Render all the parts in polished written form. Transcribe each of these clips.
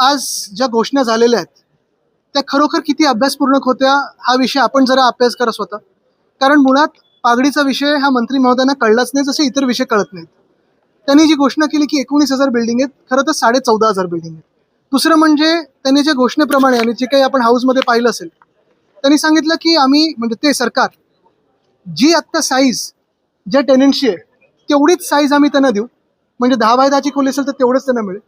आज ज्या घोषणा झालेल्या आहेत त्या खरोखर किती अभ्यासपूर्णक होत्या हा विषय आपण जरा अभ्यास करा स्वतः. कारण मुळात पागडीचा विषय हा मंत्री महोदयांना कळलाच नाही, जसे इतर विषय कळत नाहीत. त्यांनी जी घोषणा केली की 19,000 बिल्डिंग आहेत, खरं तर 14,500 बिल्डिंग आहेत. दुसरं म्हणजे त्यांनी ज्या घोषणेप्रमाणे आणि जे काही आपण हाऊसमध्ये पाहिलं असेल त्यांनी सांगितलं की आम्ही म्हणजे ते सरकार जी आत्ता साईज ज्या टेनंटची आहे तेवढीच साईज आम्ही त्यांना देऊ, म्हणजे 10x10ची खोली असेल तर तेवढंच त्यांना मिळेल.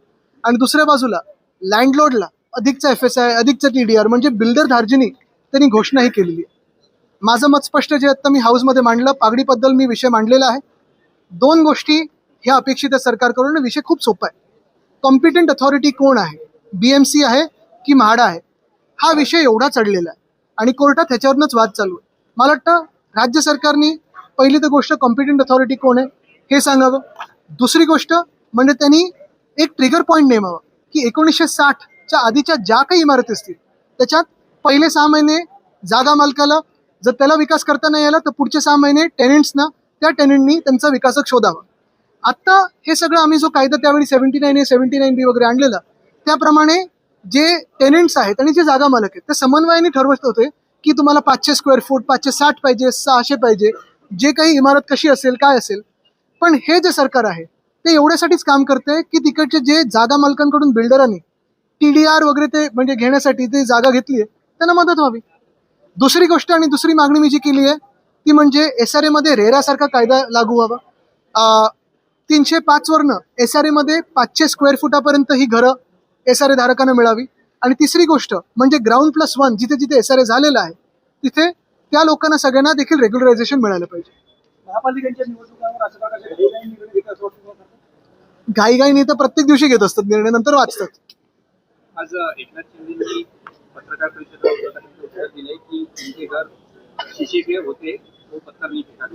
आणि दुसऱ्या बाजूला लँडलॉर्डला अधिकचा FSI अधिकचा TDR म्हणजे बिल्डर धार्जिनी त्यांनी घोषणाही केलेली आहे. माझं मत स्पष्ट जे आता मी हाऊसमध्ये मांडलं, पागडीबद्दल मी विषय मांडलेला आहे. दोन गोष्टी ह्या अपेक्षित आहे सरकारकडून. विषय खूप सोपा आहे. कॉम्पिटंट अथॉरिटी कोण आहे, BMC आहे की म्हाडा आहे, हा विषय एवढा चढलेला आहे आणि कोर्टात ह्याच्यावरनंच वाद चालू आहे. मला वाटतं राज्य सरकारने पहिली तर गोष्ट कॉम्पिटंट अथॉरिटी कोण आहे हे सांगावं. दुसरी गोष्ट म्हणजे त्यांनी एक ट्रिगर पॉईंट नेमावा की 1960च्या आधीच्या ज्या काही इमारती असतील त्याच्यात पहिले 6 महिने जागा मालकाला, जर त्याला विकास करता नाही आला तर पुढचे 6 महिने टेनेंट्सना, त्या टेनेंटनी त्यांचा विकासक शोधावा. आत्ता हे सगळं आम्ही जो कायदा त्यावेळी 79A 79B वगैरे आणलेला त्याप्रमाणे जे टेनेंट्स आहेत आणि जे जागा मालक आहेत ते समन्वयाने ठरवत होते की तुम्हाला 500 स्क्वेअर फूट, 560 पाहिजे, 600 पाहिजे, जे काही इमारत कशी असेल काय असेल. पण हे जे सरकार आहे ते एवढ्यासाठीच काम करते की तिकडचे जे जागा मालकांकडून बिल्डरांनी TDR वगैरे ते म्हणजे घेण्यासाठी ते जागा घेतली आहे त्यांना मदत व्हावी. दुसरी गोष्ट आणि दुसरी मागणी मी जी केली आहे ती म्हणजे SRA मध्ये रेरासारखा कायदा लागू व्हावा. 305 वरनं SRA मध्ये 500 स्क्वेअर फुटापर्यंत ही घरं SRA धारकांना मिळावी. आणि तिसरी गोष्ट म्हणजे ग्राउंड+1 जिथे जिथे SRA झालेला आहे तिथे त्या लोकांना सगळ्यांना देखील रेग्युलरायझेशन मिळालं पाहिजे. महापालिकांच्या निवडणुकांवर अशा प्रकारचे घाईघाई निर्णय घेत असं वाटतं का? घाईघाईने तर प्रत्येक दिवशी घेत असतात निर्णय, नंतर वाचतात. आज एकनाथ शिंदेंनी पत्रकार परिषदेत उत्तर दिले की तुमचे घर शिशेके होते तो पत्थर नाही फेका.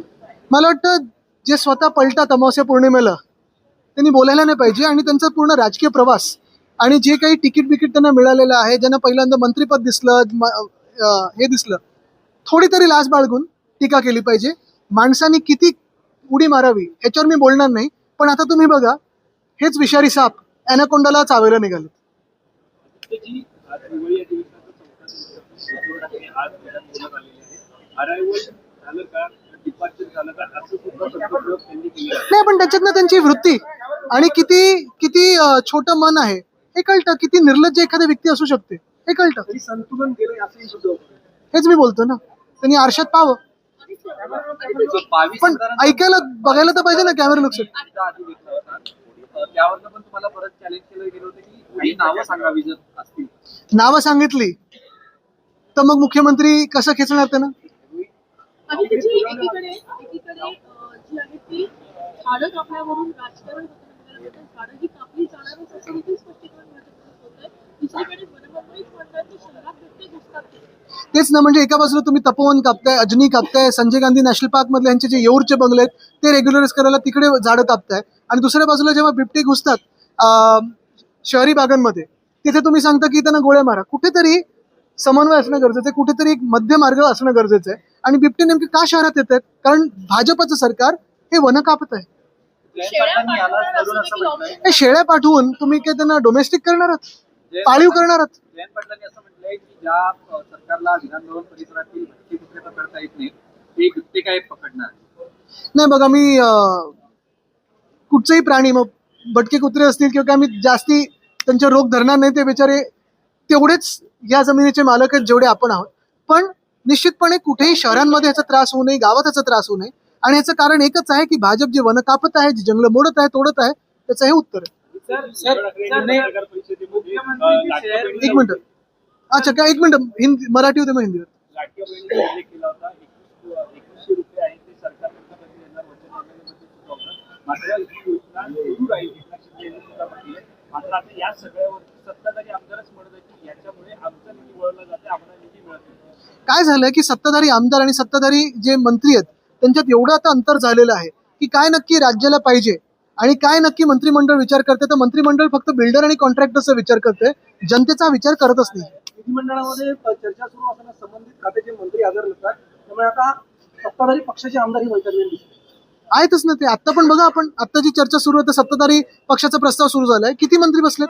मला वाटतं जे स्वतः पलटात अमावस्या पौर्णिमेला त्यांनी बोलायला नाही पाहिजे. आणि त्यांचा पूर्ण राजकीय प्रवास आणि जे काही तिकीट बिकीट त्यांना मिळालेलं आहे, ज्यांना पहिल्यांदा मंत्रिपद दिसलं, हे दिसलं, थोडी तरी लाज बाळगून टीका केली पाहिजे. माणसांनी किती उडी मारावी ह्याच्यावर मी बोलणार नाही, पण आता तुम्ही बघा हेच विषारी साप ॲनाकोंडाला चावायला निघाले. त्याची आज दिवाळी अधिवेशनाचा चौथा दिवस आज बोलत आलेले आहे. अरायवल झालं का, डिपार्चर झालं का, असं सुद्धा शब्दप्रयोग त्यांनी केलेला आहे. नाही, पण त्याच्यातनं त्यांची वृत्ती आणि किती किती छोटं मन आहे हे कळतं. किती निर्लज्ज एखादी व्यक्ती असू शकते हे कळतं. तरी संतुलन गेलंय असंही सुद्धा होतं. हेच मी बोलतो ना, त्यांनी आरशात पाहावं. पण ऐकायला बघायला तर पाहिजे ना कॅमेरा लक्ष. त्यावरनं पण तुम्हाला परत चॅलेंज केलं गेलं होतं की काही नावं सांगावी जर असतील. नावं सांगितली तर मग मुख्यमंत्री कसं खेचणार त्यांना. आणि त्याची एकीकडे जी आहे ती झाडं कापण्यावरून राजकारण होतं, झाडं ही कापली जाणारच असं देखील स्पष्टीकरण भाजपकडून होत आहे. दुसरीकडे वनमंत्रीच म्हणतात की शहरात बिबटे घुसतात. तेच ना, म्हणजे एका बाजूला तुम्ही तपोवन कापताय, अजनी कापताय, संजय गांधी नॅशनल पार्क मधले यांचे जे येऊरचे बंगले आहेत ते रेग्युलराइज करायला तिकडे झाडं कापताय. आणि दुसऱ्या बाजूला जेव्हा बिबटे घुसतात शहरी भागांमध्ये तिथे तुम्ही सांगता की त्यांना गोळ्या मारा. कुठेतरी समन्वय असणं गरजेचं आहे, कुठेतरी एक मध्य मार्ग असणं गरजेचं आहे. आणि बिबटे नेमके का शहरात येत आहेत? कारण भाजपचं सरकार हे वन कापत आहे. हे शेळ्या पाठवून तुम्ही काय त्यांना डोमेस्टिक करणार आहात, पाळीव करणार आहात? जयंत पाटलांनी असं म्हटलंय की ज्या सरकारला विधानभवन परिसरातील भटके कुत्रे पकडता येत नाहीत ते बिबटे काय पकडणार. नाही बघा, मी कुठचेही प्राणी, मग भटके कुत्रे असतील किंवा काय, मी जास्ती त्यांचे रोग धरणार नाही. ते बिचारे तेवढेच या जमिनीचे मालक आहेत जेवढे आपण आहोत. पण निश्चितपणे कुठेही शहरांमध्ये याचा त्रास होऊ नये, गावात याचा त्रास होऊ नये. आणि याचं कारण एकच आहे की भाजप जे वन कापत आहे, जे जंगल मोडत आहे, तोडत आहे, त्याचं हे उत्तर आहे. एक मिनिट, अच्छा काय, एक मिनिट, हिंदी मराठी होते मग हिंदीवर. मात्र आता या सगळ्यावर सत्ताधारी आमदारच म्हणत आहे की याच्यामुळे आमचा निधी वळला जाते, आम्हाला निधी मिळत नाही. काय झालंय की सत्ताधारी आमदार आणि सत्ताधारी जे मंत्री आहेत त्यांच्यात एवढं आता अंतर झालेलं आहे की काय नक्की राज्याला पाहिजे आणि काय नक्की मंत्रिमंडळ विचार करते. तर मंत्रिमंडळ फक्त बिल्डर आणि कॉन्ट्रॅक्टरचा विचार करते, जनतेचा विचार करतच नाही. विधिमंडळामध्ये चर्चा सुरू असताना संबंधित खात्याचे मंत्री हजर नसतात, त्यामुळे आता सत्ताधारी पक्षाचे आमदार ही वैतरलेले दिसतात. आहेतच ना ते. आता पण बघा, आपण आता जी चर्चा सुरू आहे तर सत्ताधारी पक्षाचा प्रस्ताव सुरू झालाय, किती मंत्री बसलेत.